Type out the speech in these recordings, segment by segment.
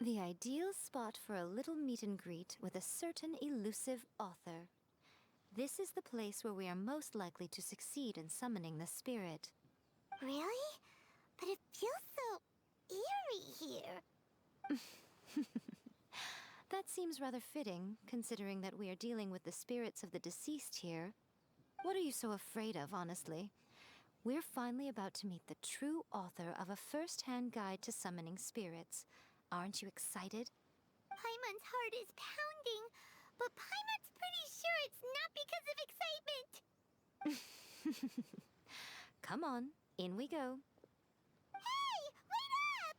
The ideal spot for a little meet and greet with a certain elusive author. This is the place where we are most likely to succeed in summoning the spirit. Really? But it feels so eerie here. That seems rather fitting, considering that we are dealing with the spirits of the deceased here. What are you so afraid of, honestly? We're finally about to meet the true author of a first-hand guide to summoning spirits. Aren't you excited? Paimon's heart is pounding, but Paimon's pretty sure it's not because of excitement. Come on, in we go. Hey, wait up!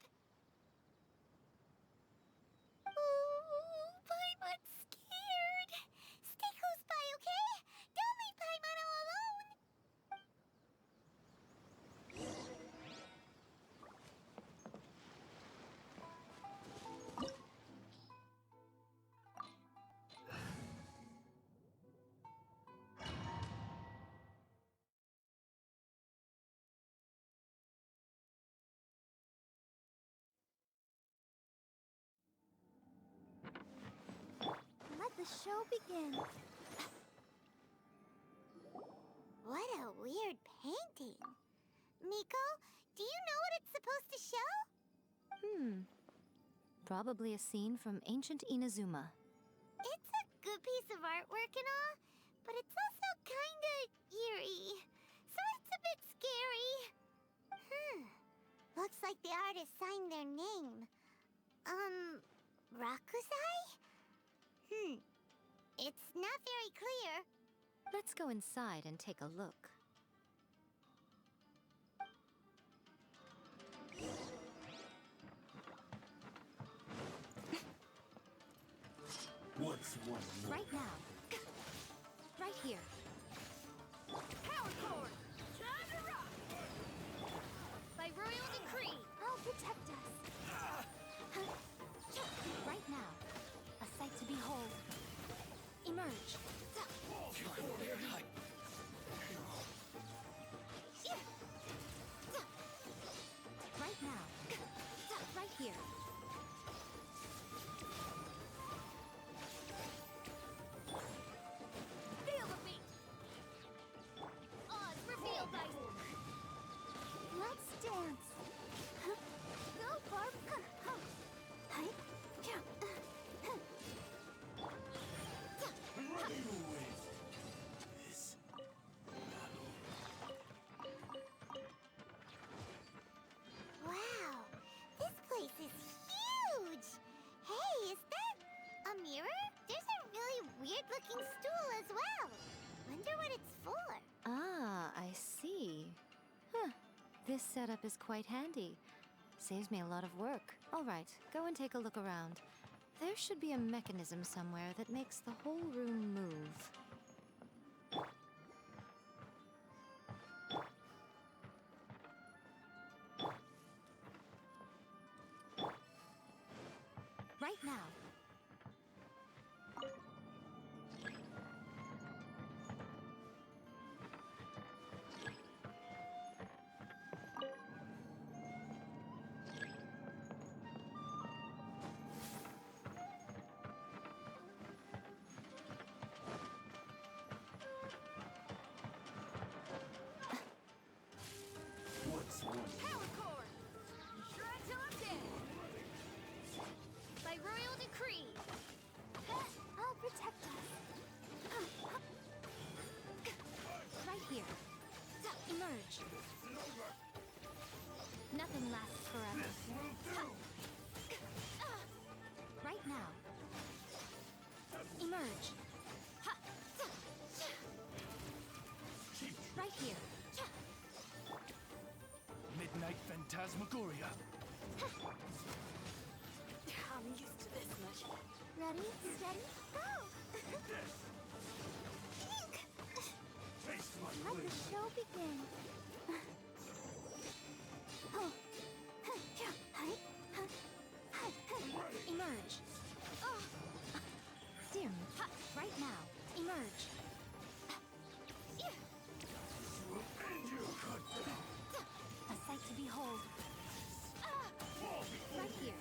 Ooh, Paimon's scared. Stay close by, okay? Don't leave Paimon all alone. Let the show begin. What a weird painting. Miko, do you know what it's supposed to show? Probably a scene from ancient Inazuma. It's a good piece of artwork and all, but it's also kinda eerie. So it's a bit scary. Looks like the artist signed their name. Rakusai? It's not very clear. Let's go inside and take a look. What's one more? Right now. Right here. Power cord! Time to rock! By royal decree, I'll protect us. Right now. A sight to behold. Emerge. Right now. Right here. Feel the beat! Odds revealed by... Let's dance! Go, Barb! Ready to win this battle. Wow! This place is huge! Hey, is that a mirror? There's a really weird-looking stool as well. Wonder what it's for. Ah, I see. Huh. This setup is quite handy. Saves me a lot of work. All right, go and take a look around. There should be a mechanism somewhere that makes the whole room move. Right now. What's one more? Power cord! Shred till I'm dead! By royal decree! I'll protect us. Right here. Emerge. Nothing lasts forever. This will do! Right now. Emerge. Keep Right here. Midnight Phantasmagoria. I'm used to this much. Ready, steady, go! this! Taste my Let the blade! show begin. Oh. Emerge. Dear me. Right now. Emerge. Will end you, good A sight to behold. fall before Right here.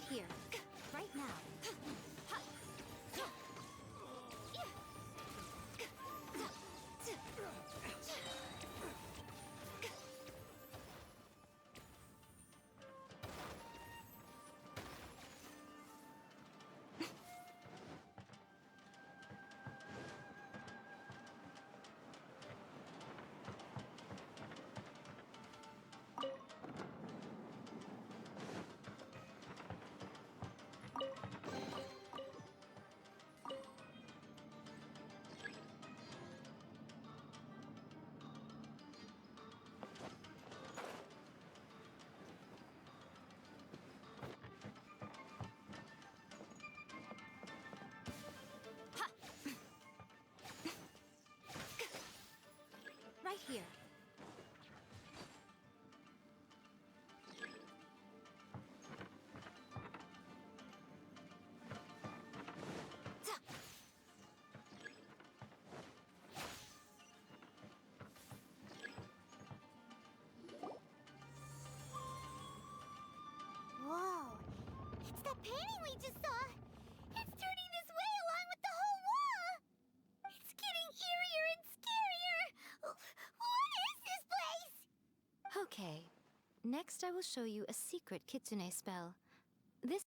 here. Right now. Right here. Whoa! It's that painting we just saw! It's turning this way along with the whole wall! It's getting eerier and scarier! What is this place? Okay. Next, I will show you a secret kitsune spell. This.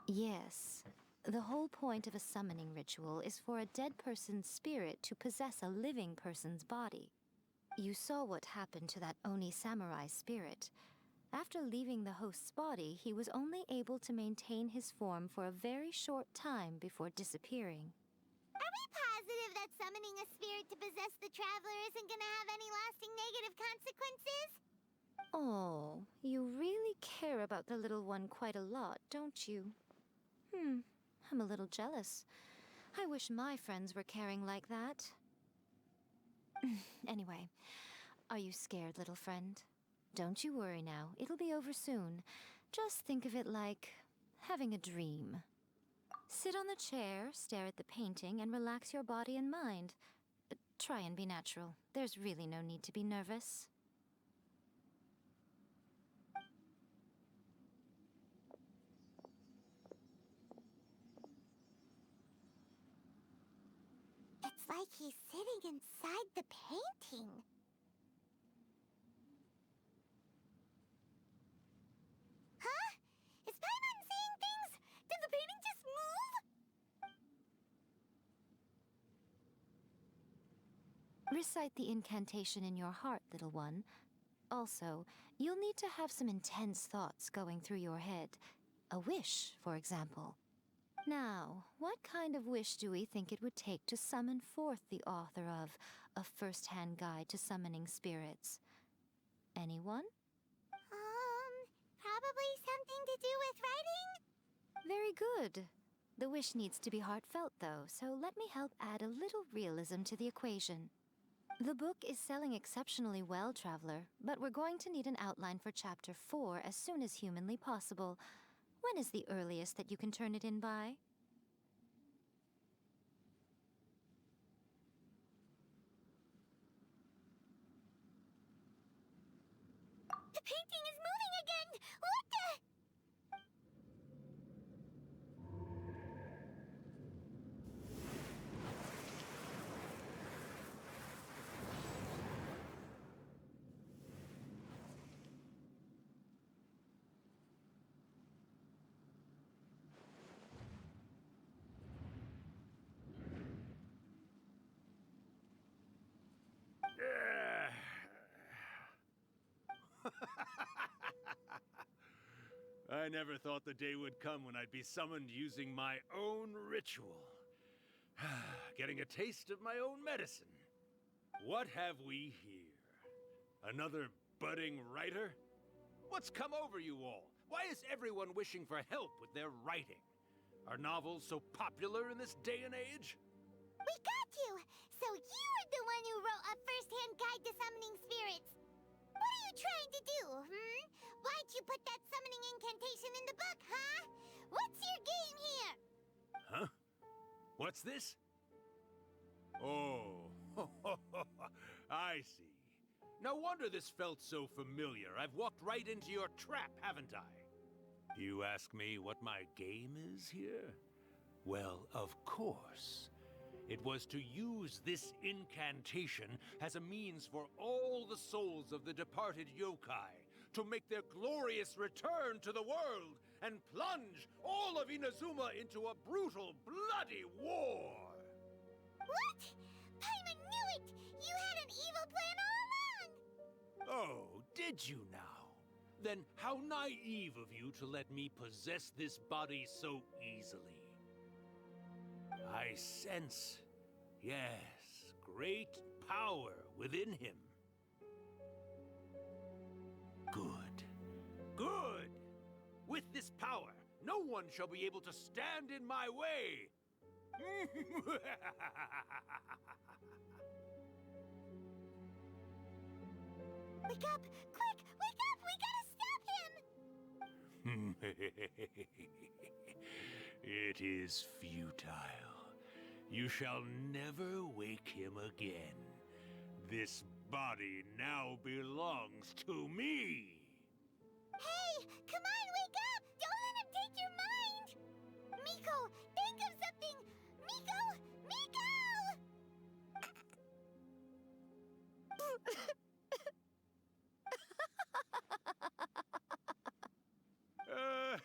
Yes. The whole point of a summoning ritual is for a dead person's spirit to possess a living person's body. You saw what happened to that Oni samurai spirit. After leaving the host's body, he was only able to maintain his form for a very short time before disappearing. Are we positive that summoning a spirit to possess the traveler isn't gonna have any lasting negative consequences? Oh, you really care about the little one quite a lot, don't you? I'm a little jealous. I wish my friends were caring like that. Anyway, are you scared, little friend? Don't you worry now, it'll be over soon. Just think of it like having a dream. Sit on the chair, stare at the painting, and relax your body and mind. Try and be natural. There's really no need to be nervous. It's like he's sitting inside the painting. Huh? Is Paimon seeing things? Did the painting just move? Recite the incantation in your heart, little one. Also, you'll need to have some intense thoughts going through your head. A wish, for example. Now, what kind of wish do we think it would take to summon forth the author of A First-Hand Guide to Summoning Spirits? Anyone? Probably something to do with writing? Very good. The wish needs to be heartfelt, though, so let me help add a little realism to the equation. The book is selling exceptionally well, Traveler, but we're going to need an outline for Chapter 4 as soon as humanly possible. When is the earliest that you can turn it in by? The painting is moving again! What the? I never thought the day would come when I'd be summoned using my own ritual. Getting a taste of my own medicine. What have we here? Another budding writer? What's come over you all? Why is everyone wishing for help with their writing? Are novels so popular in this day and age? We got you! So you are the one who wrote A First-Hand Guide to Summoning Spirits! What are you trying to do, Why'd you put that summoning incantation in the book, huh? What's your game here? Huh? What's this? Oh, I see. No wonder this felt so familiar. I've walked right into your trap, haven't I? You ask me what my game is here? Well, of course. It was to use this incantation as a means for all the souls of the departed yokai to make their glorious return to the world and plunge all of Inazuma into a brutal, bloody war! What? Paimon knew it! You had an evil plan all along! Oh, did you now? Then how naive of you to let me possess this body so easily. I sense, yes, great power within him. Good. Good! With this power, no one shall be able to stand in my way! Wake up! Quick! Wake up! We gotta stop him! It is futile. You shall never wake him again. This body now belongs to me! Hey! Come on, wake up! Don't let him take your mind! Miko, think of something! Miko! Miko! Uh...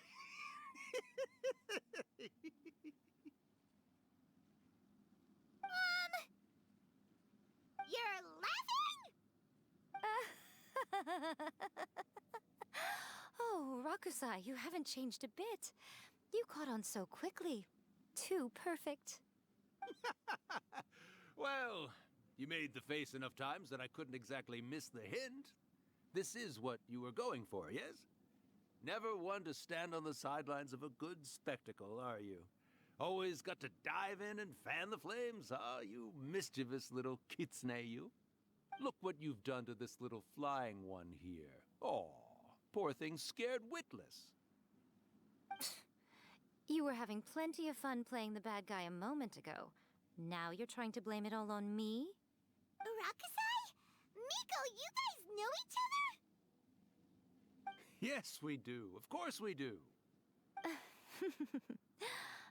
You're laughing? Oh, Rakusai, you haven't changed a bit. You caught on so quickly. Too perfect. Well, you made the face enough times that I couldn't exactly miss the hint. This is what you were going for, yes? Never one to stand on the sidelines of a good spectacle, are you? Always got to dive in and fan the flames, huh? You mischievous little kitsune, you. Look what you've done to this little flying one here. Aw, poor thing scared witless. You were having plenty of fun playing the bad guy a moment ago. Now you're trying to blame it all on me? Rakusai? Miko, you guys know each other? Yes, we do. Of course we do.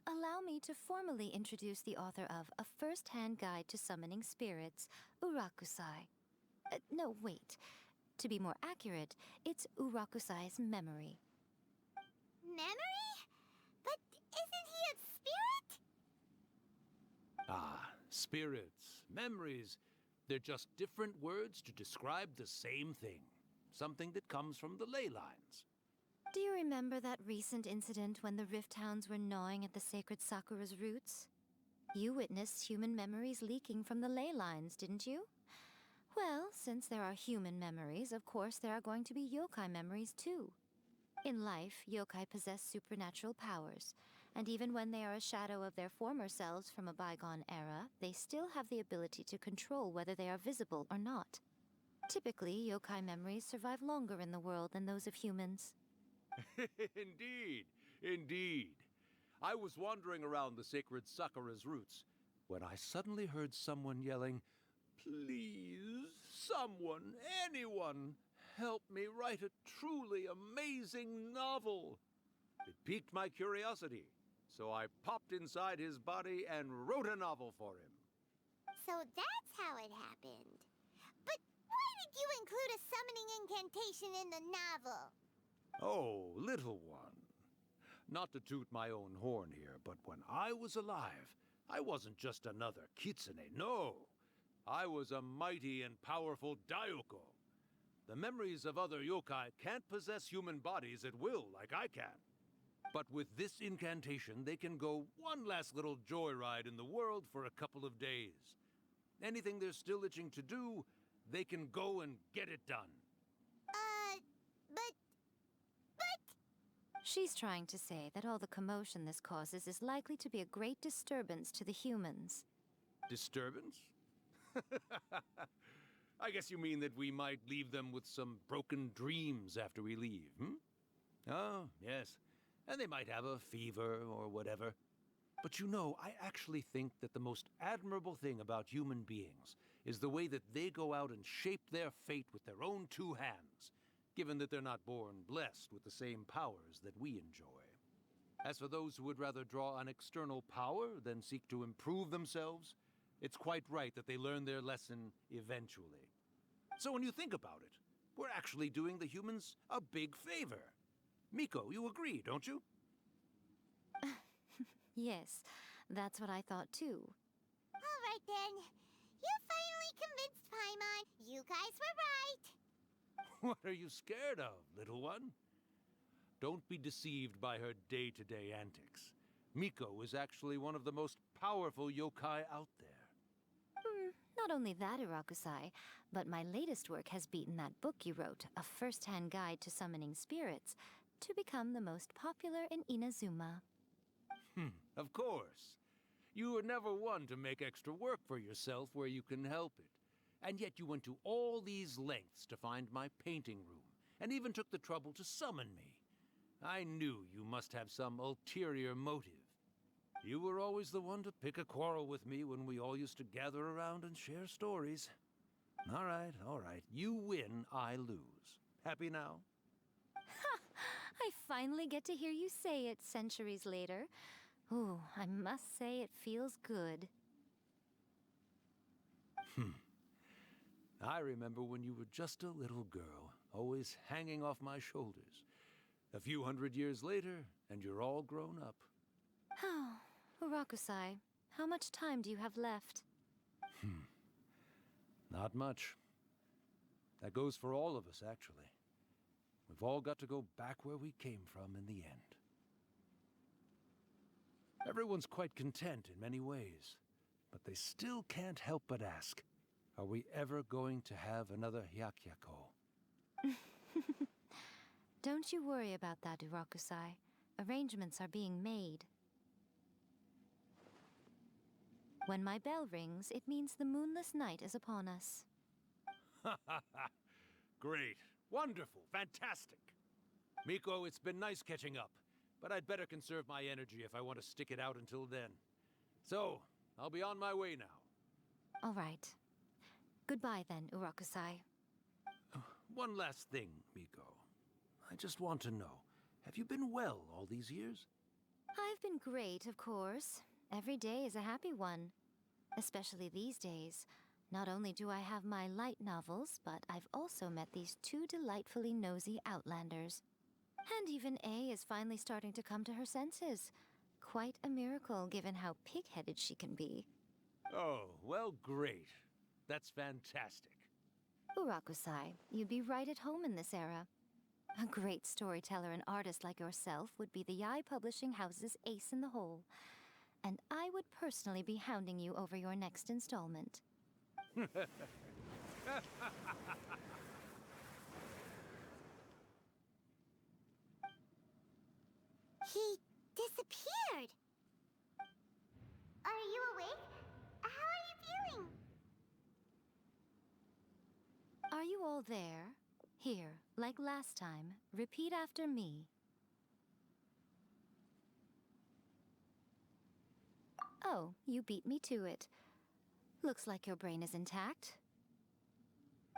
Allow me to formally introduce the author of A First-Hand Guide to Summoning Spirits, Urakusai. No, wait. To be more accurate, it's Urakusai's memory. Memory? But isn't he a spirit? Ah, spirits, memories. They're just different words to describe the same thing. Something that comes from the ley lines. Do you remember that recent incident when the Rift Hounds were gnawing at the sacred Sakura's roots? You witnessed human memories leaking from the ley lines, didn't you? Well, since there are human memories, of course there are going to be yokai memories too. In life, yokai possess supernatural powers, and even when they are a shadow of their former selves from a bygone era, they still have the ability to control whether they are visible or not. Typically, yokai memories survive longer in the world than those of humans. Indeed, indeed. I was wandering around the sacred Sakura's roots when I suddenly heard someone yelling, "Please, someone, anyone, help me write a truly amazing novel." It piqued my curiosity, so I popped inside his body and wrote a novel for him. So that's how it happened. But why did you include a summoning incantation in the novel? Oh, little one. Not to toot my own horn here, but when I was alive, I wasn't just another kitsune, no. I was a mighty and powerful Daioko. The memories of other yokai can't possess human bodies at will like I can. But with this incantation, they can go one last little joyride in the world for a couple of days. Anything they're still itching to do, they can go and get it done. But... She's trying to say that all the commotion this causes is likely to be a great disturbance to the humans. Disturbance? I guess you mean that we might leave them with some broken dreams after we leave, hmm? Oh, yes. And they might have a fever or whatever. But you know, I actually think that the most admirable thing about human beings is the way that they go out and shape their fate with their own two hands, given that they're not born blessed with the same powers that we enjoy. As for those who would rather draw on external power than seek to improve themselves, it's quite right that they learn their lesson eventually. So when you think about it, we're actually doing the humans a big favor. Miko, you agree, don't you? Yes, that's what I thought too. All right then. You finally convinced Paimon. You guys were right. What are you scared of, little one? Don't be deceived by her day-to-day antics. Miko is actually one of the most powerful yokai out there. Not only that, Irakusai, but my latest work has beaten that book you wrote, A First-Hand Guide to Summoning Spirits, to become the most popular in Inazuma. Of course. You were never one to make extra work for yourself where you can help it. And yet you went to all these lengths to find my painting room, and even took the trouble to summon me. I knew you must have some ulterior motive. You were always the one to pick a quarrel with me when we all used to gather around and share stories. All right. You win, I lose. Happy now? I finally get to hear you say it centuries later. Ooh, I must say it feels good. I remember when you were just a little girl, always hanging off my shoulders. A few hundred years later, and you're all grown up. Oh, Urakusai, how much time do you have left? Not much. That goes for all of us, actually. We've all got to go back where we came from in the end. Everyone's quite content in many ways, but they still can't help but ask, are we ever going to have another Hyakyako? Don't you worry about that, Urakusai. Arrangements are being made. When my bell rings, it means the moonless night is upon us. Great. Wonderful. Fantastic. Miko, it's been nice catching up, but I'd better conserve my energy if I want to stick it out until then. So, I'll be on my way now. All right. Goodbye then, Urakusai. One last thing, Miko. I just want to know, have you been well all these years? I've been great, of course. Every day is a happy one. Especially these days. Not only do I have my light novels, but I've also met these two delightfully nosy outlanders. And even A is finally starting to come to her senses. Quite a miracle, given how pig-headed she can be. Oh, well, great. That's fantastic. Urakusai, you'd be right at home in this era. A great storyteller and artist like yourself would be the Yae Publishing House's ace in the hole. And I would personally be hounding you over your next installment. He disappeared. Are you awake? How are you feeling? Are you all there? Here, like last time, repeat after me. Oh, you beat me to it. Looks like your brain is intact.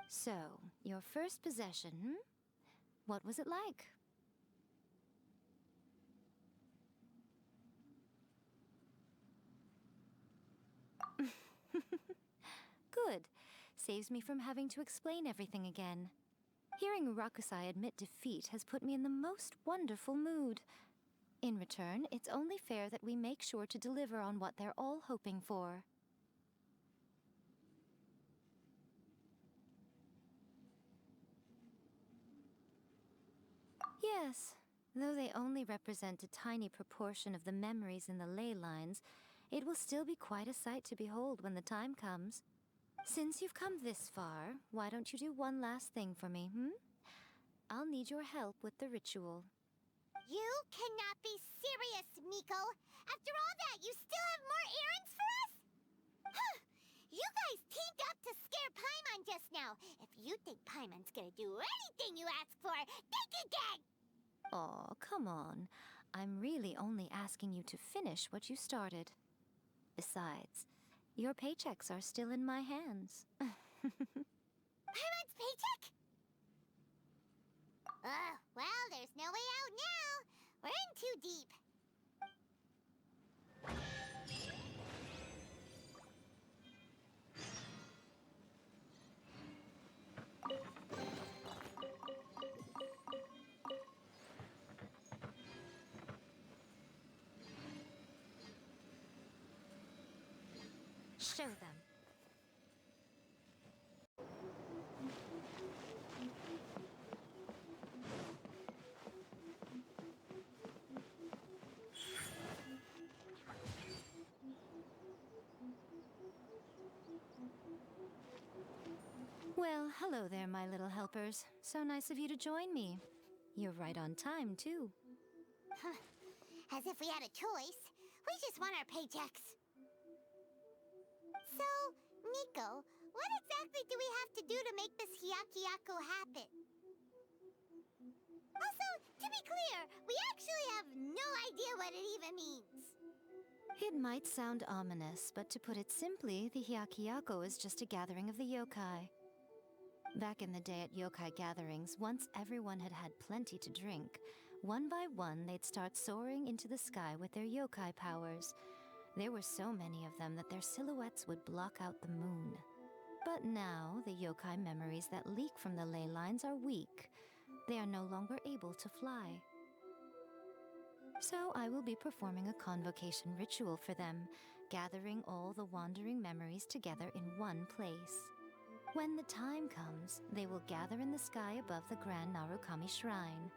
So, your first possession, What was it like? Good. Saves me from having to explain everything again. Hearing Rakusai admit defeat has put me in the most wonderful mood. In return, it's only fair that we make sure to deliver on what they're all hoping for. Yes, though they only represent a tiny proportion of the memories in the ley lines, it will still be quite a sight to behold when the time comes. Since you've come this far, why don't you do one last thing for me, I'll need your help with the ritual. You cannot be serious, Miko. After all that, you still have more errands for us? Huh. You guys teamed up to scare Paimon just now. If you think Paimon's gonna do anything you ask for, think again! Aw, come on. I'm really only asking you to finish what you started. Besides, your paychecks are still in my hands. Paimon's paycheck? Well, there's no way out now. We're in too deep. Show them. Well, hello there, my little helpers. So nice of you to join me. You're right on time, too. As if we had a choice. We just want our paychecks. So, Miko, what exactly do we have to do to make this Hyakyako happen? Also, to be clear, we actually have no idea what it even means. It might sound ominous, but to put it simply, the Hyakyako is just a gathering of the yokai. Back in the day at yokai gatherings, once everyone had had plenty to drink, one by one they'd start soaring into the sky with their yokai powers. There were so many of them that their silhouettes would block out the moon. But now, the yokai memories that leak from the ley lines are weak. They are no longer able to fly. So I will be performing a convocation ritual for them, gathering all the wandering memories together in one place. When the time comes, they will gather in the sky above the Grand Narukami Shrine.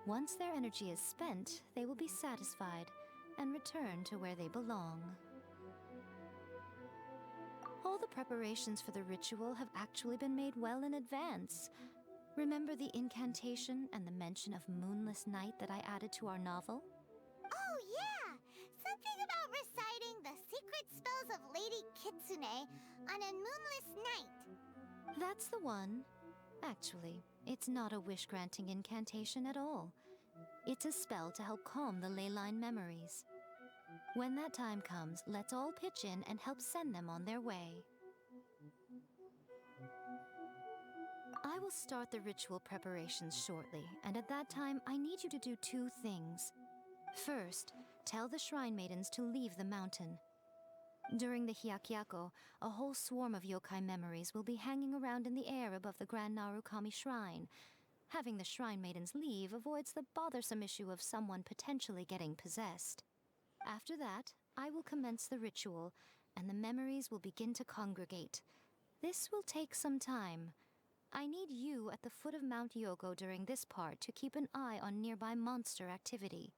Once their energy is spent, they will be satisfied and return to where they belong. All the preparations for the ritual have actually been made well in advance. Remember the incantation and the mention of moonless night that I added to our novel? Oh, yeah! Something about reciting the secret spells of Lady Kitsune on a moonless night. That's the one. Actually, it's not a wish-granting incantation at all. It's a spell to help calm the ley line memories. When that time comes, let's all pitch in and help send them on their way. I will start the ritual preparations shortly, and at that time, I need you to do two things. First, tell the shrine maidens to leave the mountain. During the Hyakyako, a whole swarm of yokai memories will be hanging around in the air above the Grand Narukami Shrine. Having the shrine maidens leave avoids the bothersome issue of someone potentially getting possessed. After that, I will commence the ritual, and the memories will begin to congregate. This will take some time. I need you at the foot of Mount Yogo during this part to keep an eye on nearby monster activity.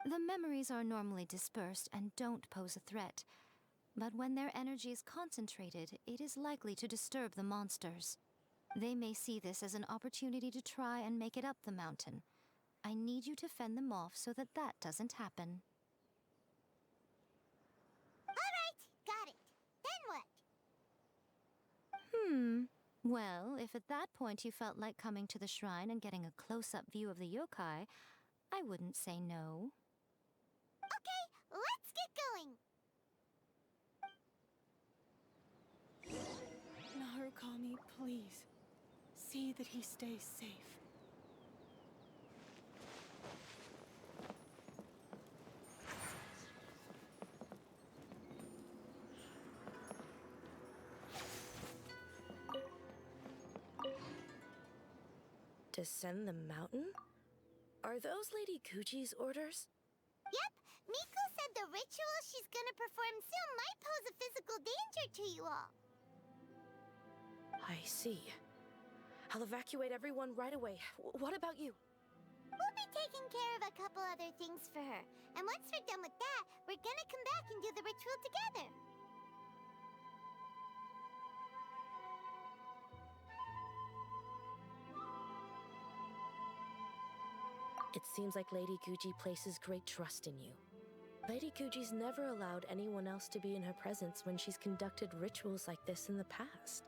The memories are normally dispersed and don't pose a threat, but when their energy is concentrated, it is likely to disturb the monsters. They may see this as an opportunity to try and make it up the mountain. I need you to fend them off so that that doesn't happen. Alright, got it. Then what? Well, if at that point you felt like coming to the shrine and getting a close-up view of the yokai, I wouldn't say no. Okay, let's get going. Narukami, please. See that he stays safe. Descend the mountain? Are those Lady Kuji's orders? Yep, Miko said the ritual she's gonna perform soon might pose a physical danger to you all. I see. I'll evacuate everyone right away. What about you? We'll be taking care of a couple other things for her. And once we're done with that, we're gonna come back and do the ritual together. It seems like Lady Kuji places great trust in you. Lady Kuji's never allowed anyone else to be in her presence when she's conducted rituals like this in the past.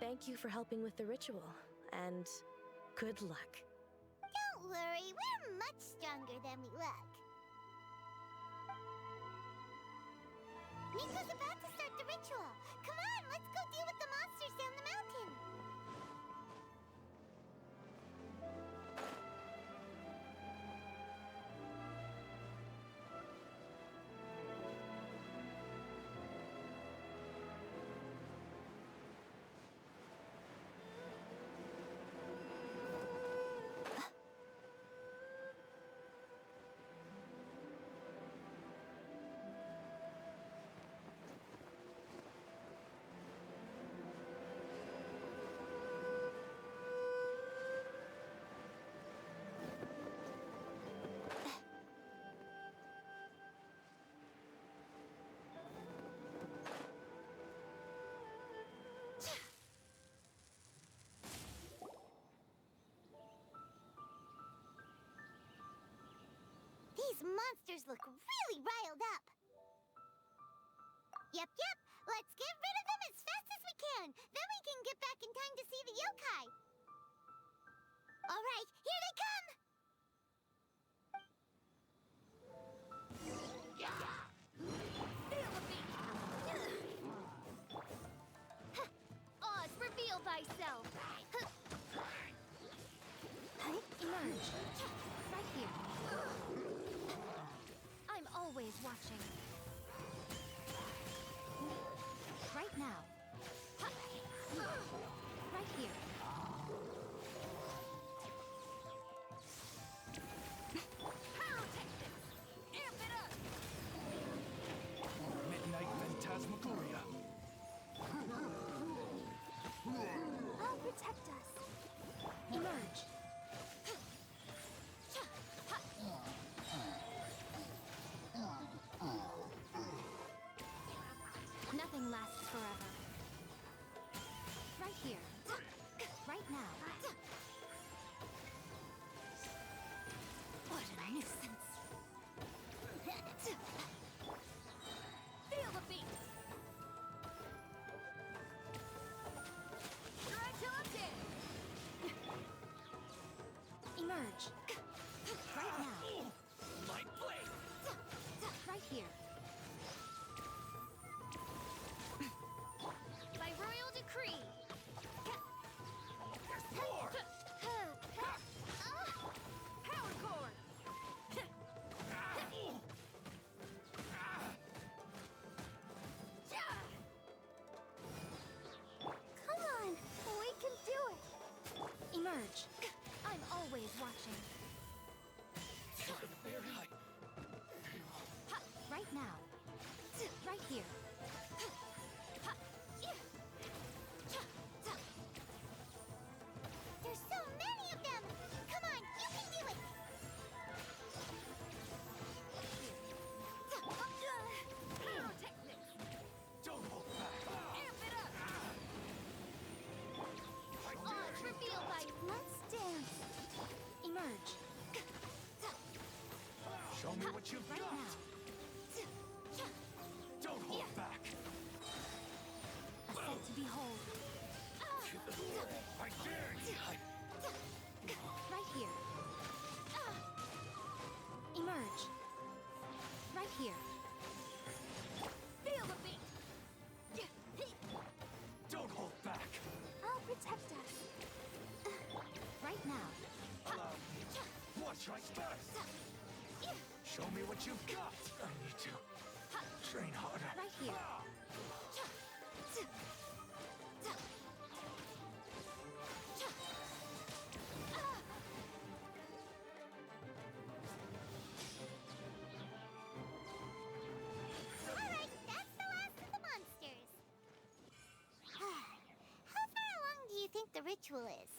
Thank you for helping with the ritual, and good luck. Don't worry, we're much stronger than we look. Miko's about to start the ritual. Come on, let's go deal with the monsters down the mountain. These monsters look really riled up. Yep. Let's get rid of them as fast as we can. Then we can get back in time to see the yokai. All right, here they come. Feel the beat. Oz, reveal thyself. Emerge. Right here. I'm always watching. Right now. Right here. Pyrotechnics! Amp it up! Midnight Phantasmagoria. I'll protect us. Emerge. Nothing lasts forever. Right here. Right now. What a nuisance. Feel the beat! Try till I'm dead! Emerge. Right now. My blade. Right here. By royal decree! There's more. Power cord! Come on, we can do it! Emerge. I'm always watching. Right now. Right here. There's so many of them! Come on, you can do it! Pyrotechnics! Don't hold back. Amp it up! Oz, reveal thy... Let's dance! Emerge. Show me what you've Right got. now. Don't hold back. A sight to behold. I dare you. Right here. Emerge. Right here. Feel the beat! Don't hold back. I'll protect us. Right now. Allow me. What strikes first? Show me what you've got. I need to train harder. Right here. Alright, that's the last of the monsters. How far along do you think the ritual is?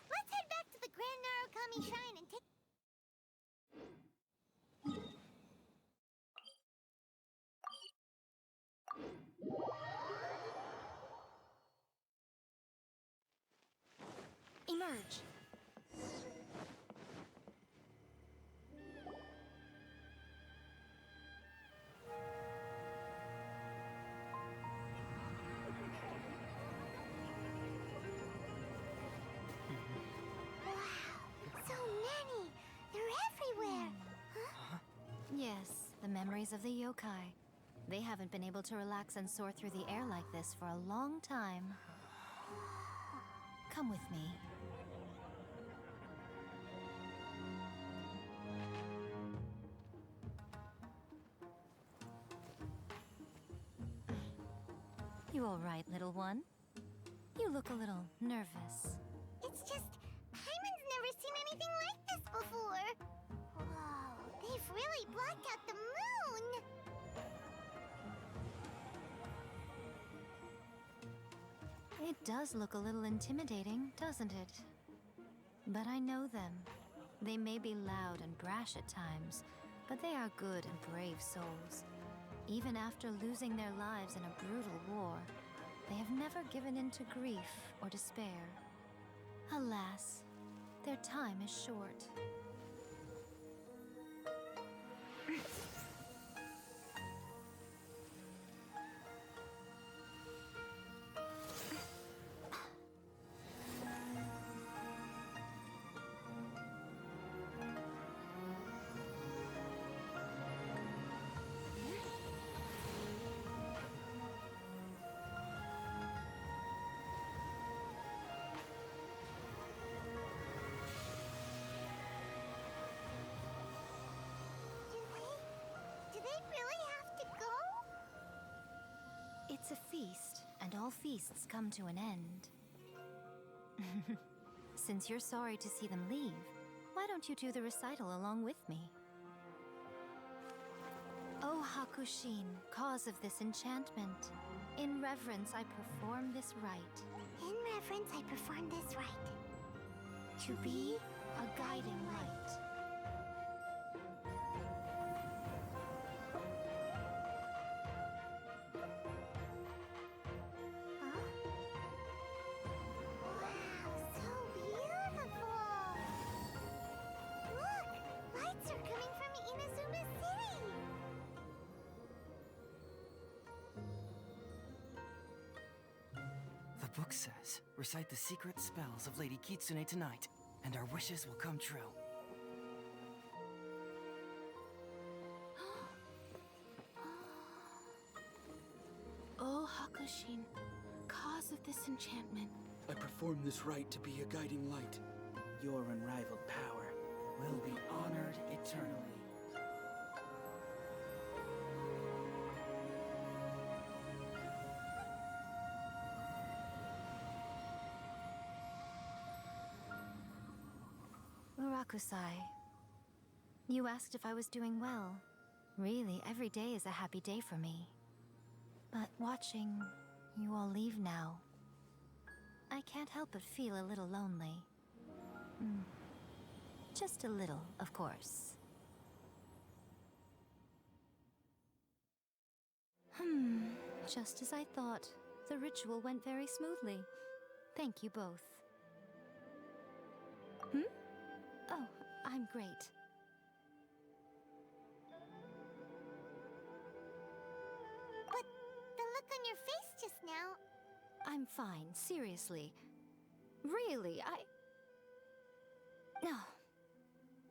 Let's head back to the Grand Narukami Shrine and take... Emerge. So many! They're everywhere! Huh? Yes, the memories of the yokai. They haven't been able to relax and soar through the air like this for a long time. Come with me. You all right, little one? You look a little nervous. It's just, Hyman's never seen anything like this before. Whoa, they've really blocked out the moon. It does look a little intimidating, doesn't it? But I know them. They may be loud and brash at times, but they are good and brave souls. Even after losing their lives in a brutal war, they have never given in to grief or despair. Alas, their time is short. Do they really have to go? It's a feast, and all feasts come to an end. Since you're sorry to see them leave, why don't you do the recital along with me? O Hakushin, cause of this enchantment, in reverence I perform this rite. In reverence, I perform this rite. To be a guiding light. Huh? Wow, so beautiful! Look, lights are coming from Inazuma City! The book says, recite the secret spells of Lady Kitsune tonight, and our wishes will come true. O Hakushin, cause of this enchantment. I perform this rite to be a guiding light. Your unrivaled power will be honored eternally. Urakusai, you asked if I was doing well. Really, every day is a happy day for me. But watching you all leave now, I can't help but feel a little lonely. Just a little, of course. Just as I thought. The ritual went very smoothly. Thank you both. Oh, I'm great. But the look on your face just now... I'm fine, seriously. Really, No.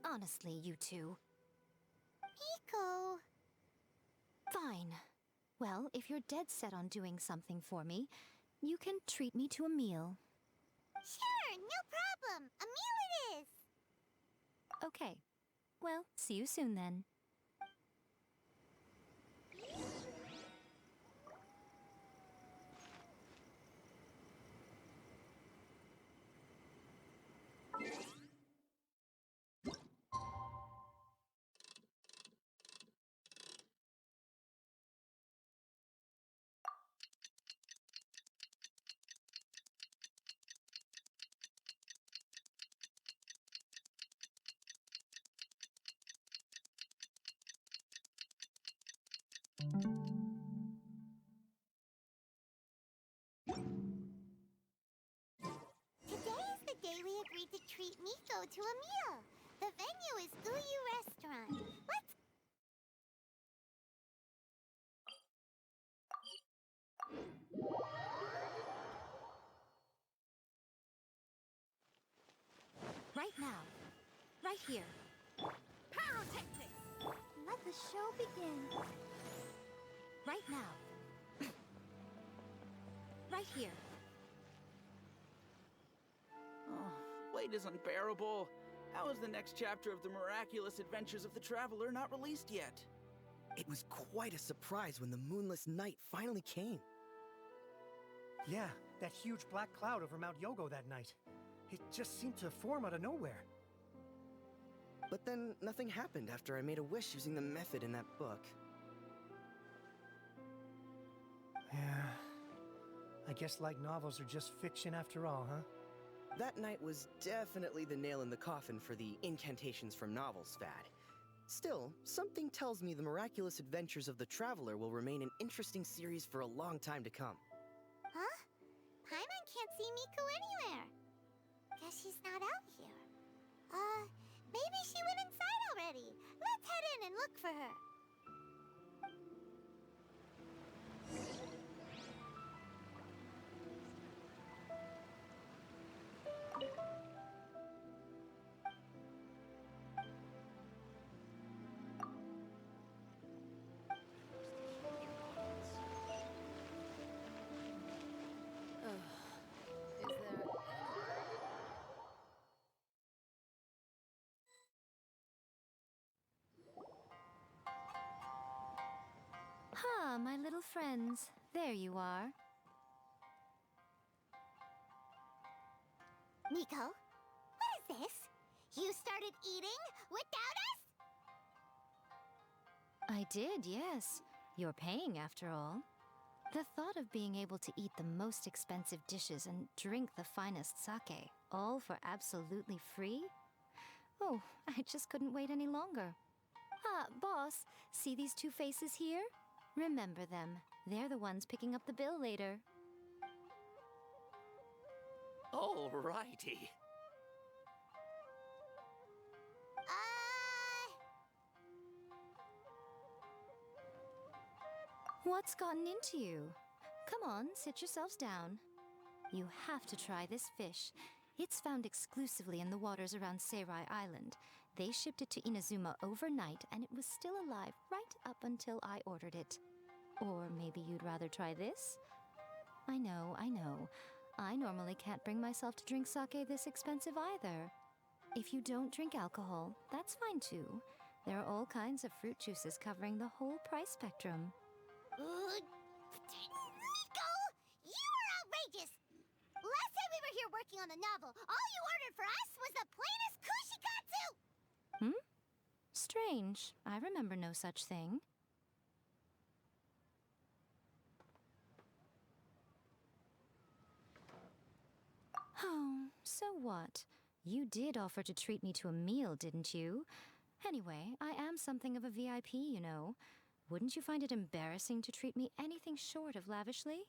Honestly, you two. Miko... Fine. Well, if you're dead set on doing something for me, you can treat me to a meal. Sure, no problem. A meal it is. Okay. Well, see you soon then. Today is the day we agreed to treat Miko to a meal. The venue is Uyu Restaurant. Let's... Right now. Right here. Let the show begin. Right now. Right here. Oh, wait is unbearable. How is the next chapter of the miraculous adventures of the Traveler not released yet? It was quite a surprise when the moonless night finally came. Yeah, that huge black cloud over Mount Yogo that night. It just seemed to form out of nowhere. But then nothing happened after I made a wish using the method in that book. Yeah. I guess light novels are just fiction after all, huh? That night was definitely the nail in the coffin for the incantations from novels fad. Still, something tells me the miraculous adventures of the Traveler will remain an interesting series for a long time to come. Huh? Paimon can't see Miko anywhere. Guess she's not out here. Maybe she went inside already. Let's head in and look for her. Ah, my little friends. There you are. Miko, what is this? You started eating without us? I did, yes. You're paying after all. The thought of being able to eat the most expensive dishes and drink the finest sake, all for absolutely free? Oh, I just couldn't wait any longer. Ah, boss, see these two faces here? Remember them. They're the ones picking up the bill later. Alrighty. What's gotten into you? Come on, sit yourselves down. You have to try this fish. It's found exclusively in the waters around Seirai Island. They shipped it to Inazuma overnight, and it was still alive right up until I ordered it. Or maybe you'd rather try this? I know, I know. I normally can't bring myself to drink sake this expensive either. If you don't drink alcohol, that's fine too. There are all kinds of fruit juices covering the whole price spectrum. Miko! You are outrageous! Last time we were here working on the novel, all you ordered for us was the plainest kushikatsu! Strange. I remember no such thing. Oh, so what? You did offer to treat me to a meal, didn't you? Anyway, I am something of a VIP, you know. Wouldn't you find it embarrassing to treat me anything short of lavishly?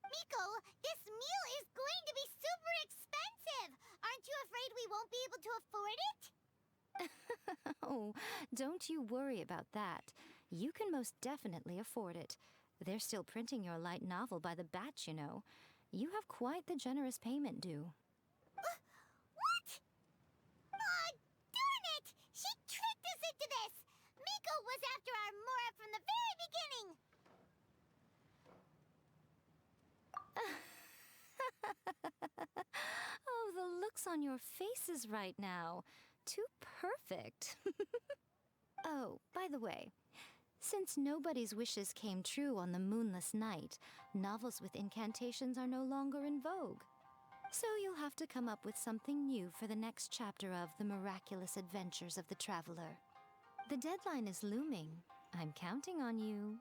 Miko, this meal is going to be super expensive! Aren't you afraid we won't be able to afford it? Oh, don't you worry about that. You can most definitely afford it. They're still printing your light novel by the batch, you know. You have quite the generous payment due. What? Aw, darn it! She tricked us into this! Miko was after our Mora from the very beginning! Oh, the looks on your faces right now. Too perfect. Oh, by the way, since nobody's wishes came true on the moonless night, novels with incantations are no longer in vogue. So you'll have to come up with something new for the next chapter of The Miraculous Adventures of the Traveler. The deadline is looming. I'm counting on you.